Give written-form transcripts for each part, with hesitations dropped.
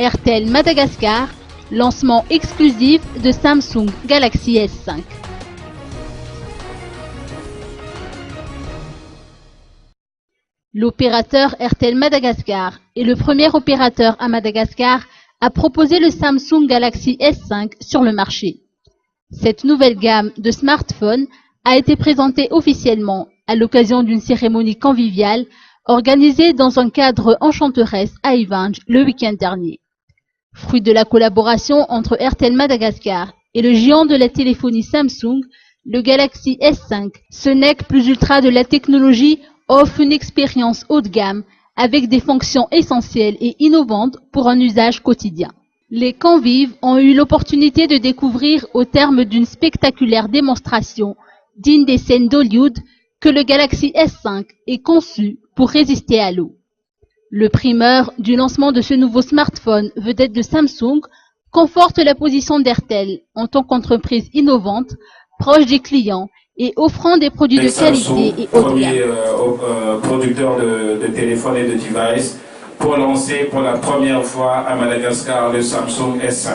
RTL Madagascar, lancement exclusif de Samsung Galaxy S5. L'opérateur RTL Madagascar est le premier opérateur à Madagascar à proposer le Samsung Galaxy S5 sur le marché. Cette nouvelle gamme de smartphones a été présentée officiellement à l'occasion d'une cérémonie conviviale organisée dans un cadre enchanteresse à Ivange le week-end dernier. Fruit de la collaboration entre RTL Madagascar et le géant de la téléphonie Samsung, le Galaxy S5, ce NEC plus ultra de la technologie, offre une expérience haut de gamme avec des fonctions essentielles et innovantes pour un usage quotidien. Les convives ont eu l'opportunité de découvrir au terme d'une spectaculaire démonstration digne des scènes d'Hollywood que le Galaxy S5 est conçu pour résister à l'eau. Le primeur du lancement de ce nouveau smartphone vedette de Samsung conforte la position d'RTL en tant qu'entreprise innovante, proche des clients et offrant des produits de qualité et haut de gamme. Premier producteur de téléphones et de devices pour lancer pour la première fois à Madagascar le Samsung S5.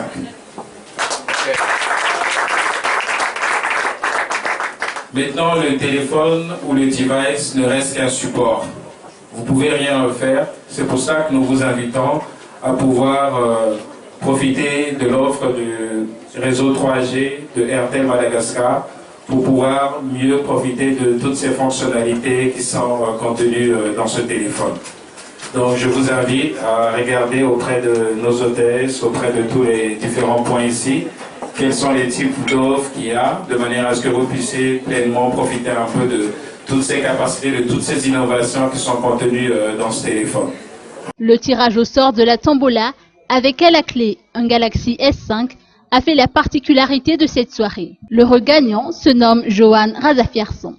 Maintenant, le téléphone ou le device ne reste qu'un support. Vous ne pouvez rien en faire. C'est pour ça que nous vous invitons à pouvoir profiter de l'offre du réseau 3G de RTL Madagascar pour pouvoir mieux profiter de toutes ces fonctionnalités qui sont contenues dans ce téléphone. Donc je vous invite à regarder auprès de nos hôtesses, auprès de tous les différents points ici, quels sont les types d'offres qu'il y a, de manière à ce que vous puissiez pleinement profiter un peu de toutes ces capacités, de toutes ces innovations qui sont contenues dans ce téléphone. Le tirage au sort de la tombola, avec à la clé un Galaxy S5, a fait la particularité de cette soirée. Le regagnant se nomme Johan Razafierson.